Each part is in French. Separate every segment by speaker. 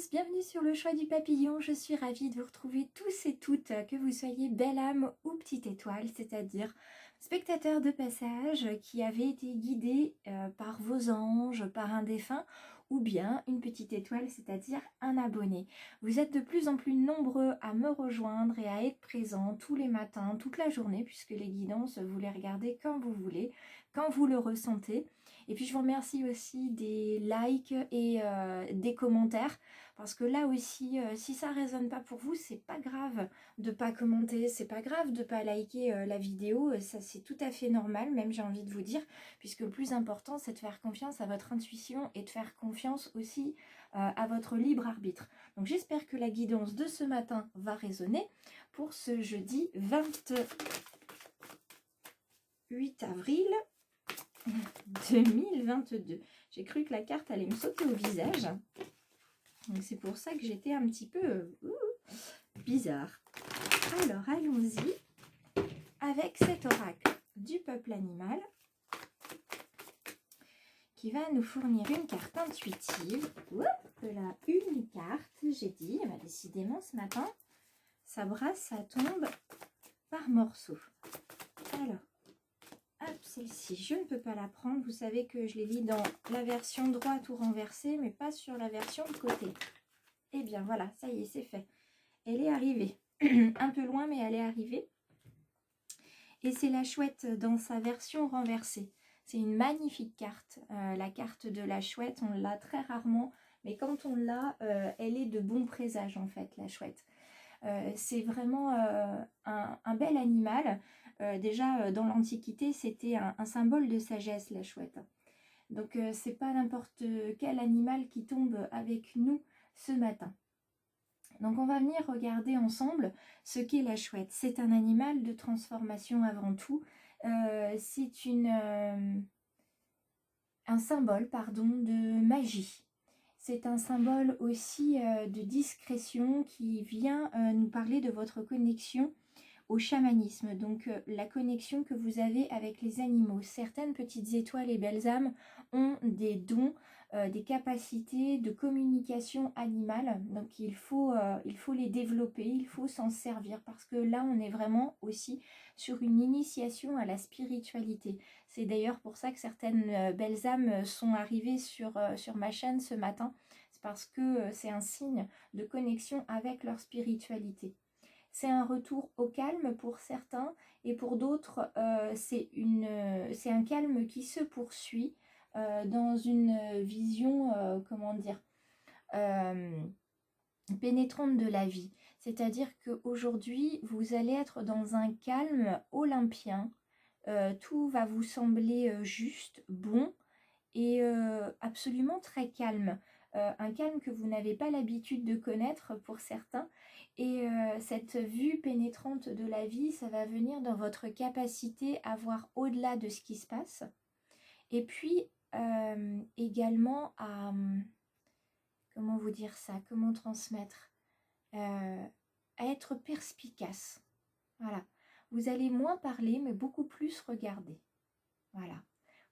Speaker 1: tous, bienvenue sur le choix du papillon. Je suis ravie de vous retrouver tous et toutes, que vous soyez belle âme ou petite étoile, c'est-à-dire spectateurs de passage qui avaient été guidés par vos anges, par un défunt, ou bien une petite étoile, c'est-à-dire un abonné. Vous êtes de plus en plus nombreux à me rejoindre et à être présents tous les matins, toute la journée, puisque les guidances, vous les regardez quand vous voulez, quand vous le ressentez. Et puis je vous remercie aussi des likes et des commentaires, parce que là aussi, si ça résonne pas pour vous, c'est pas grave de pas commenter, c'est pas grave de pas liker la vidéo, ça c'est tout à fait normal, même j'ai envie de vous dire, puisque le plus important c'est de faire confiance à votre intuition et de faire confiance aussi à votre libre arbitre. Donc j'espère que la guidance de ce matin va résonner pour ce jeudi 28 avril 2022. J'ai cru que la carte allait me sauter au visage. Donc c'est pour ça que j'étais un petit peu bizarre. Alors allons-y avec cet oracle du peuple animal qui va nous fournir une carte intuitive. Là, une carte, j'ai dit. Bah, décidément ce matin, ça brasse, ça tombe par morceaux. Alors, hop, celle-ci, je ne peux pas la prendre. Vous savez que je les lis dans la version droite ou renversée, mais pas sur la version de côté. Eh bien, voilà, ça y est, c'est fait. Elle est arrivée. Un peu loin, mais elle est arrivée. Et c'est la chouette dans sa version renversée. C'est une magnifique carte. La carte de la chouette, on l'a très rarement. Mais quand on l'a, elle est de bon présage, en fait, la chouette. C'est vraiment un bel animal. Déjà, dans l'Antiquité, c'était un symbole de sagesse, la chouette. Donc, c'est pas n'importe quel animal qui tombe avec nous ce matin. Donc, on va venir regarder ensemble ce qu'est la chouette. C'est un animal de transformation avant tout. C'est un symbole, de magie. C'est un symbole aussi de discrétion qui vient nous parler de votre connexion au chamanisme, donc la connexion que vous avez avec les animaux. Certaines petites étoiles et belles âmes ont des dons, des capacités de communication animale, donc il faut les développer, il faut s'en servir, parce que là on est vraiment aussi sur une initiation à la spiritualité. C'est d'ailleurs pour ça que certaines belles âmes sont arrivées sur ma chaîne ce matin, c'est parce que c'est un signe de connexion avec leur spiritualité. C'est un retour au calme pour certains, et pour d'autres, c'est un calme qui se poursuit dans une vision, pénétrante de la vie. C'est-à-dire qu'aujourd'hui, vous allez être dans un calme olympien. Tout va vous sembler juste, bon et absolument très calme. Un calme que vous n'avez pas l'habitude de connaître pour certains. Et cette vue pénétrante de la vie, ça va venir dans votre capacité à voir au-delà de ce qui se passe. Et puis également à... comment vous dire ça? Comment transmettre? À être perspicace. Voilà. Vous allez moins parler, mais beaucoup plus regarder. Voilà.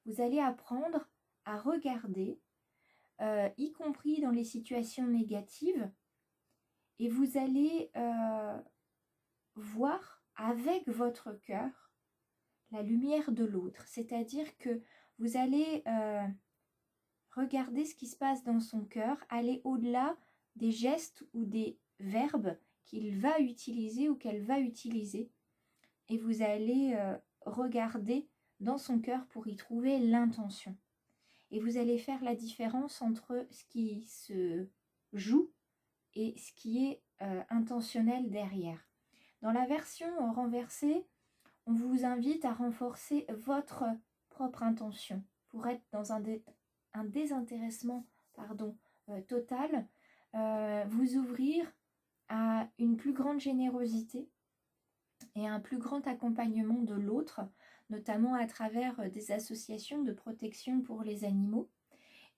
Speaker 1: Vous allez apprendre à regarder, y compris dans les situations négatives, et vous allez voir avec votre cœur la lumière de l'autre. C'est-à-dire que vous allez regarder ce qui se passe dans son cœur, aller au-delà des gestes ou des verbes qu'il va utiliser ou qu'elle va utiliser, et vous allez regarder dans son cœur pour y trouver l'intention. Et vous allez faire la différence entre ce qui se joue et ce qui est intentionnel derrière. Dans la version renversée, on vous invite à renforcer votre propre intention pour être dans un désintéressement total, vous ouvrir à une plus grande générosité et un plus grand accompagnement de l'autre, notamment à travers des associations de protection pour les animaux.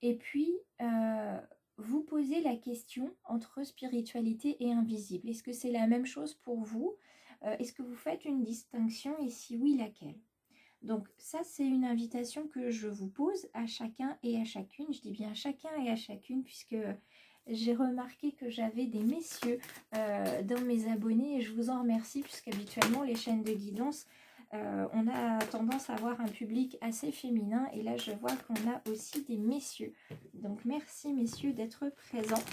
Speaker 1: Et puis, vous posez la question entre spiritualité et invisible. Est-ce que c'est la même chose pour vous? Est-ce que vous faites une distinction, et si oui, laquelle? Donc ça, c'est une invitation que je vous pose à chacun et à chacune. Je dis bien à chacun et à chacune, puisque J'ai remarqué que j'avais des messieurs dans mes abonnés et je vous en remercie puisqu'habituellement les chaînes de guidance, on a tendance à avoir un public assez féminin et là je vois qu'on a aussi des messieurs. Donc merci messieurs d'être présents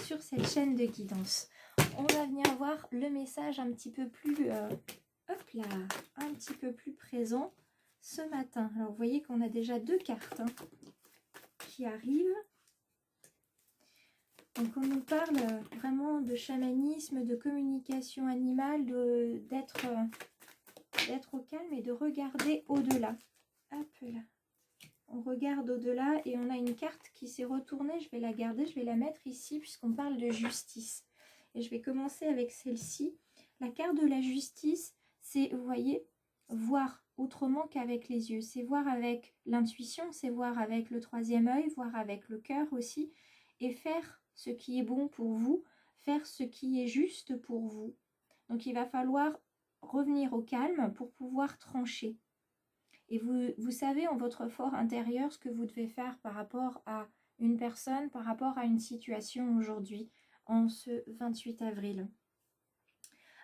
Speaker 1: sur cette chaîne de guidance. On va venir voir le message un petit peu plus, hop là, un petit peu plus présent ce matin. Alors vous voyez qu'on a déjà 2 cartes qui arrivent. Donc on nous parle vraiment de chamanisme, de communication animale, d'être au calme et de regarder au-delà. Hop là. On regarde au-delà et on a une carte qui s'est retournée. Je vais la garder, je vais la mettre ici puisqu'on parle de justice. Et je vais commencer avec celle-ci. La carte de la justice, c'est, vous voyez, voir autrement qu'avec les yeux. C'est voir avec l'intuition, c'est voir avec le 3e œil, voir avec le cœur aussi. Et faire ce qui est bon pour vous, faire ce qui est juste pour vous. Donc il va falloir revenir au calme pour pouvoir trancher. Et vous savez en votre fort intérieur ce que vous devez faire par rapport à une personne, par rapport à une situation aujourd'hui, en ce 28 avril.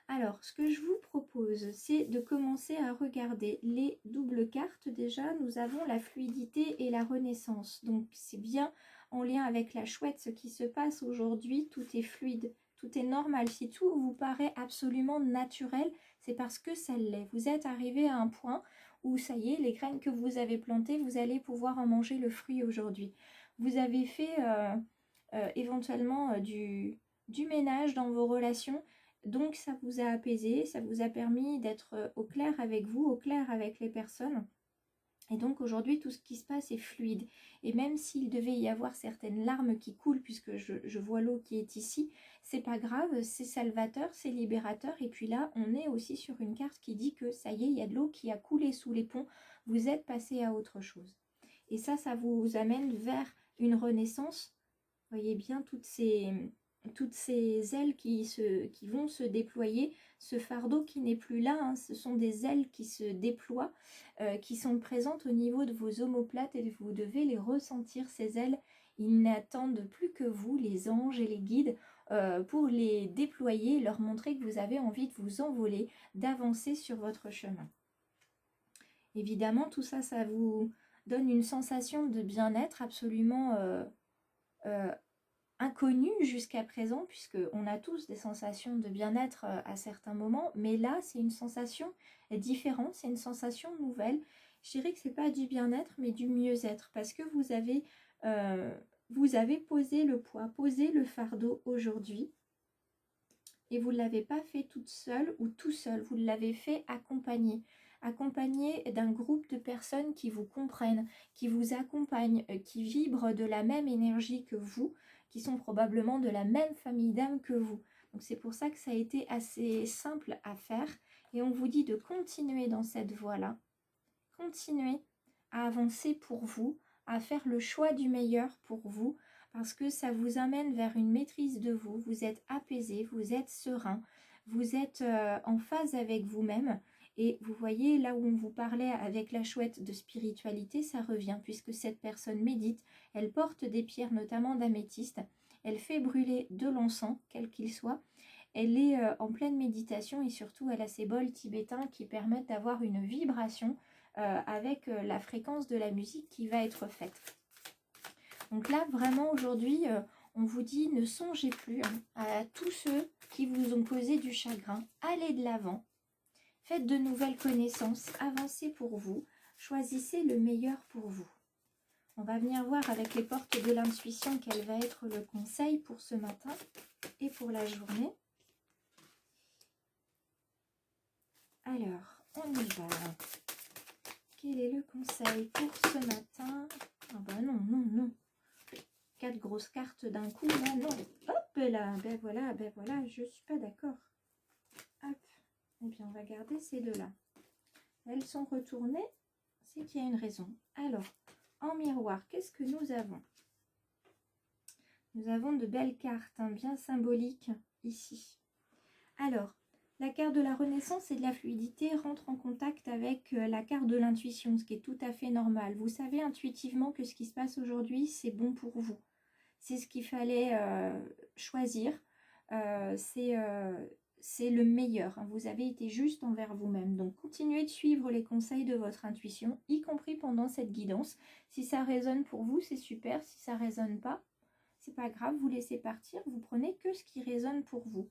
Speaker 1: Alors, ce que je vous propose, c'est de commencer à regarder les doubles cartes. Déjà, nous avons la fluidité et la renaissance. Donc, c'est bien en lien avec la chouette ce qui se passe aujourd'hui. Tout est fluide, tout est normal. Si tout vous paraît absolument naturel, c'est parce que ça l'est. Vous êtes arrivé à un point où, ça y est, les graines que vous avez plantées, vous allez pouvoir en manger le fruit aujourd'hui. Vous avez fait éventuellement du ménage dans vos relations. Donc ça vous a apaisé, ça vous a permis d'être au clair avec vous, au clair avec les personnes. Et donc aujourd'hui tout ce qui se passe est fluide. Et même s'il devait y avoir certaines larmes qui coulent, puisque je vois l'eau qui est ici, c'est pas grave, c'est salvateur, c'est libérateur. Et puis là on est aussi sur une carte qui dit que ça y est, il y a de l'eau qui a coulé sous les ponts, vous êtes passé à autre chose. Et ça vous amène vers une renaissance. Vous voyez bien toutes ces ailes qui vont se déployer, ce fardeau qui n'est plus là, ce sont des ailes qui se déploient, qui sont présentes au niveau de vos omoplates et vous devez les ressentir, ces ailes. Ils n'attendent plus que vous, les anges et les guides, pour les déployer, leur montrer que vous avez envie de vous envoler, d'avancer sur votre chemin. Évidemment, tout ça, ça vous donne une sensation de bien-être absolument inconnue jusqu'à présent, puisqu'on a tous des sensations de bien-être à certains moments, mais là, c'est une sensation différente, c'est une sensation nouvelle. Je dirais que ce n'est pas du bien-être, mais du mieux-être, parce que vous avez posé le poids, posé le fardeau aujourd'hui, et vous ne l'avez pas fait toute seule ou tout seul, vous l'avez fait accompagné d'un groupe de personnes qui vous comprennent, qui vous accompagnent, qui vibrent de la même énergie que vous, qui sont probablement de la même famille d'âme que vous. Donc c'est pour ça que ça a été assez simple à faire. Et on vous dit de continuer dans cette voie-là. Continuez à avancer pour vous, à faire le choix du meilleur pour vous, parce que ça vous amène vers une maîtrise de vous. Vous êtes apaisé, vous êtes serein, vous êtes en phase avec vous-même. Et vous voyez, là où on vous parlait avec la chouette de spiritualité, ça revient, puisque cette personne médite, elle porte des pierres, notamment d'améthyste, elle fait brûler de l'encens, quel qu'il soit, elle est en pleine méditation et surtout elle a ses bols tibétains qui permettent d'avoir une vibration avec la fréquence de la musique qui va être faite. Donc là, vraiment aujourd'hui, on vous dit ne songez plus à tous ceux qui vous ont causé du chagrin, allez de l'avant. Faites de nouvelles connaissances, avancez pour vous, choisissez le meilleur pour vous. On va venir voir avec les portes de l'intuition quel va être le conseil pour ce matin et pour la journée. Alors, on y va. Quel est le conseil pour ce matin? Ah bah non, non, non. 4 grosses cartes d'un coup, là, non. Hop là, ben voilà, je suis pas d'accord. Hop. Eh bien, on va garder ces deux-là. Elles sont retournées, c'est qu'il y a une raison. Alors, en miroir, qu'est-ce que nous avons? Nous avons de belles cartes, bien symboliques, ici. Alors, la carte de la renaissance et de la fluidité rentre en contact avec la carte de l'intuition, ce qui est tout à fait normal. Vous savez intuitivement que ce qui se passe aujourd'hui, c'est bon pour vous. c'est ce qu'il fallait choisir. C'est le meilleur, hein. Vous avez été juste envers vous-même. Donc continuez de suivre les conseils de votre intuition, y compris pendant cette guidance. Si ça résonne pour vous, c'est super. Si ça résonne pas, c'est pas grave, vous laissez partir. Vous prenez que ce qui résonne pour vous.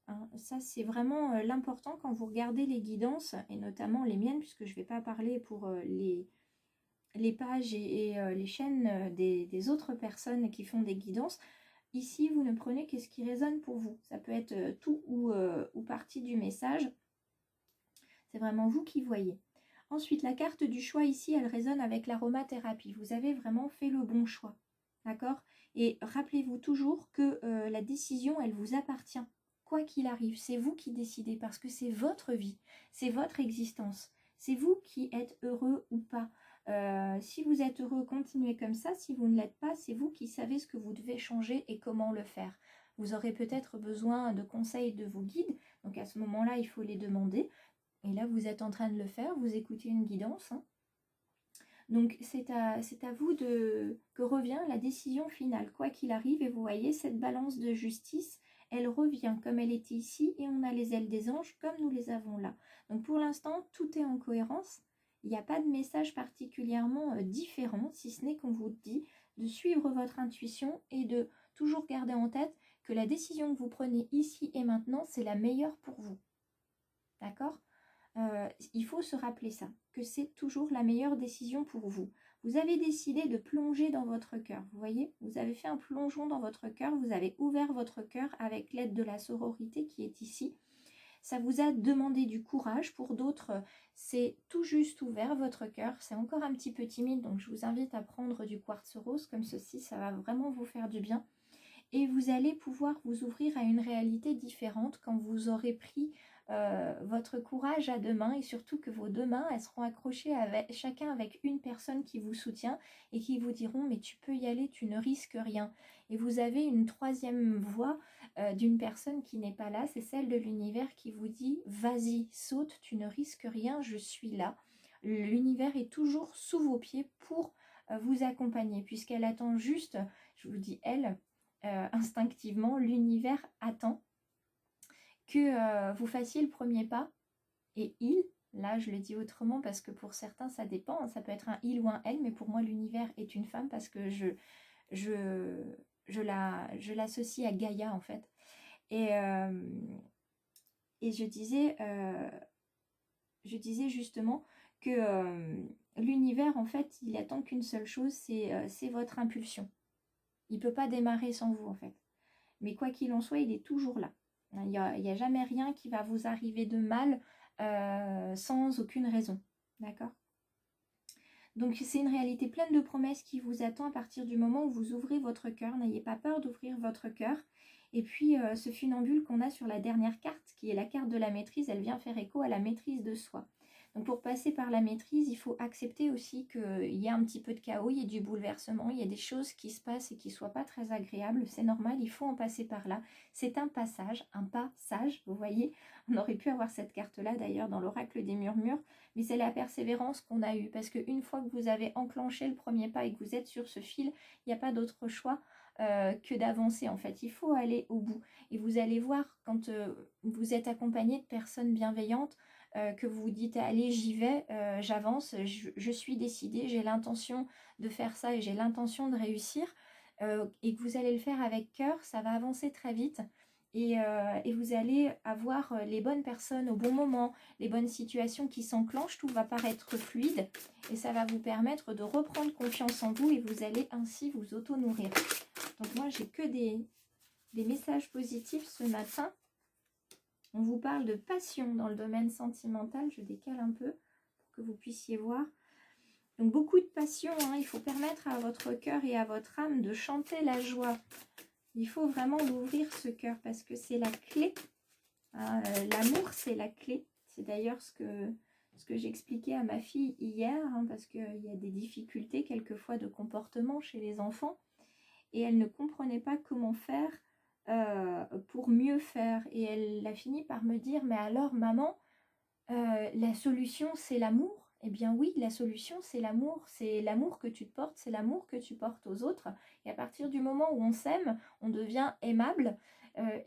Speaker 1: Hein, ça, c'est vraiment l'important quand vous regardez les guidances, et notamment les miennes, puisque je ne vais pas parler pour les pages et les chaînes des autres personnes qui font des guidances. Ici, vous ne prenez que ce qui résonne pour vous. Ça peut être tout ou partie du message. C'est vraiment vous qui voyez. Ensuite, la carte du choix ici, elle résonne avec l'aromathérapie. Vous avez vraiment fait le bon choix. D'accord? Et rappelez-vous toujours que la décision, elle vous appartient. Quoi qu'il arrive, c'est vous qui décidez parce que c'est votre vie, c'est votre existence. C'est vous qui êtes heureux ou pas. Si vous êtes heureux, continuez comme ça. Si vous ne l'êtes pas, c'est vous qui savez ce que vous devez changer et comment le faire. Vous aurez peut-être besoin de conseils de vos guides. Donc à ce moment-là, il faut les demander. Et là, vous êtes en train de le faire. Vous écoutez une guidance. Hein. Donc c'est à vous que revient la décision finale, quoi qu'il arrive. Et vous voyez, cette balance de justice, elle revient comme elle était ici. Et on a les ailes des anges comme nous les avons là. Donc pour l'instant, tout est en cohérence. Il n'y a pas de message particulièrement différent, si ce n'est qu'on vous dit de suivre votre intuition et de toujours garder en tête que la décision que vous prenez ici et maintenant, c'est la meilleure pour vous. D'accord ? Il faut se rappeler ça, que c'est toujours la meilleure décision pour vous. Vous avez décidé de plonger dans votre cœur, vous voyez, vous avez fait un plongeon dans votre cœur, vous avez ouvert votre cœur avec l'aide de la sororité qui est ici. Ça vous a demandé du courage, pour d'autres, c'est tout juste ouvert votre cœur, c'est encore un petit peu timide, donc je vous invite à prendre du quartz rose comme ceci, ça va vraiment vous faire du bien. Et vous allez pouvoir vous ouvrir à une réalité différente quand vous aurez pris votre courage à deux mains et surtout que vos deux mains, elles seront accrochées chacun avec une personne qui vous soutient et qui vous diront mais tu peux y aller, tu ne risques rien. Et vous avez une troisième voix d'une personne qui n'est pas là, c'est celle de l'univers qui vous dit vas-y, saute, tu ne risques rien, je suis là. L'univers est toujours sous vos pieds pour vous accompagner puisqu'elle attend juste, je vous dis elle, instinctivement, l'univers attend que vous fassiez le premier pas. Et là je le dis autrement parce que pour certains ça dépend, hein, ça peut être un il ou un elle, mais pour moi l'univers est une femme parce que je l'associe à Gaïa en fait. Et je disais justement que l'univers en fait il attend qu'une seule chose, c'est votre impulsion. Il ne peut pas démarrer sans vous en fait. Mais quoi qu'il en soit, il est toujours là. Il n'y a jamais rien qui va vous arriver de mal sans aucune raison. D'accord ? Donc c'est une réalité pleine de promesses qui vous attend à partir du moment où vous ouvrez votre cœur. N'ayez pas peur d'ouvrir votre cœur. Et puis ce funambule qu'on a sur la dernière carte, qui est la carte de la maîtrise, elle vient faire écho à la maîtrise de soi. Donc pour passer par la maîtrise, il faut accepter aussi qu'il y a un petit peu de chaos, il y a du bouleversement, il y a des choses qui se passent et qui ne soient pas très agréables. C'est normal, il faut en passer par là. C'est un passage, un pas sage, vous voyez. On aurait pu avoir cette carte-là d'ailleurs dans l'oracle des murmures, mais c'est la persévérance qu'on a eue. Parce qu'une fois que vous avez enclenché le premier pas et que vous êtes sur ce fil, il n'y a pas d'autre choix que d'avancer en fait. Il faut aller au bout. Et vous allez voir quand vous êtes accompagné de personnes bienveillantes, que vous vous dites allez j'y vais, j'avance, je suis décidée, j'ai l'intention de faire ça et j'ai l'intention de réussir, et que vous allez le faire avec cœur, ça va avancer très vite et vous allez avoir les bonnes personnes au bon moment, les bonnes situations qui s'enclenchent, tout va paraître fluide et ça va vous permettre de reprendre confiance en vous et vous allez ainsi vous auto-nourrir. Donc moi j'ai que des messages positifs ce matin. On vous parle de passion dans le domaine sentimental. Je décale un peu pour que vous puissiez voir. Donc beaucoup de passion. Hein. Il faut permettre à votre cœur et à votre âme de chanter la joie. Il faut vraiment ouvrir ce cœur parce que c'est la clé. Hein. L'amour, c'est la clé. C'est d'ailleurs ce que j'expliquais à ma fille hier, hein, parce qu'il y a des difficultés quelquefois de comportement chez les enfants. Et elle ne comprenait pas comment faire pour mieux faire. Et elle a fini par me dire, mais alors maman, la solution c'est l'amour. Eh bien oui, la solution, c'est l'amour que tu te portes, c'est l'amour que tu portes aux autres. Et à partir du moment où on s'aime, on devient aimable.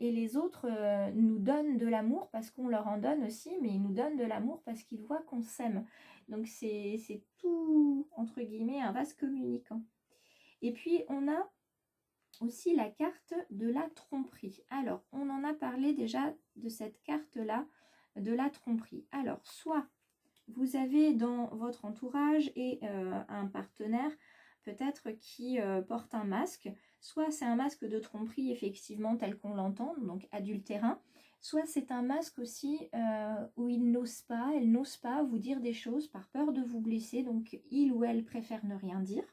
Speaker 1: Et les autres nous donnent de l'amour parce qu'on leur en donne aussi, mais ils nous donnent de l'amour parce qu'ils voient qu'on s'aime. Donc c'est tout, entre guillemets, un vase communicant. Et puis on a aussi la carte de la tromperie. Alors, on en a parlé déjà de cette carte-là, de la tromperie. Alors, soit vous avez dans votre entourage un partenaire peut-être qui porte un masque, soit c'est un masque de tromperie effectivement tel qu'on l'entend, donc adultérin, soit c'est un masque aussi où elle n'ose pas vous dire des choses par peur de vous blesser, donc il ou elle préfère ne rien dire.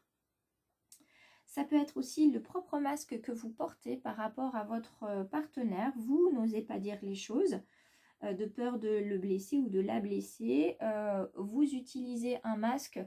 Speaker 1: Ça peut être aussi le propre masque que vous portez par rapport à votre partenaire. Vous n'osez pas dire les choses de peur de le blesser ou de la blesser. Vous utilisez un masque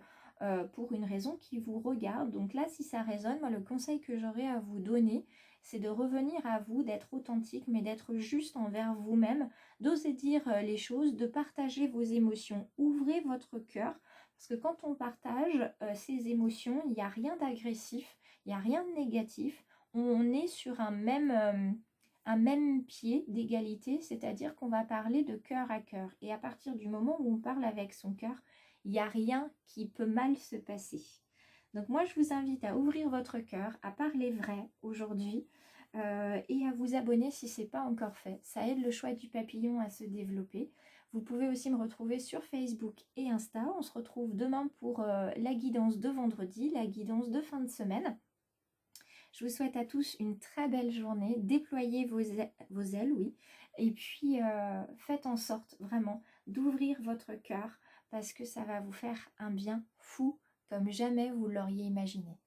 Speaker 1: pour une raison qui vous regarde. Donc là, si ça résonne, moi, le conseil que j'aurais à vous donner, c'est de revenir à vous, d'être authentique, mais d'être juste envers vous-même, d'oser dire les choses, de partager vos émotions. Ouvrez votre cœur, parce que quand on partage ses émotions, il n'y a rien d'agressif, il n'y a rien de négatif. On est sur un même pied d'égalité, c'est-à-dire qu'on va parler de cœur à cœur. Et à partir du moment où on parle avec son cœur, il n'y a rien qui peut mal se passer. Donc moi, je vous invite à ouvrir votre cœur, à parler vrai aujourd'hui et à vous abonner si ce n'est pas encore fait. Ça aide le choix du papillon à se développer. Vous pouvez aussi me retrouver sur Facebook et Insta. On se retrouve demain pour la guidance de vendredi, la guidance de fin de semaine. Je vous souhaite à tous une très belle journée. Déployez vos ailes, oui. Et puis, faites en sorte vraiment d'ouvrir votre cœur parce que ça va vous faire un bien fou comme jamais vous l'auriez imaginé.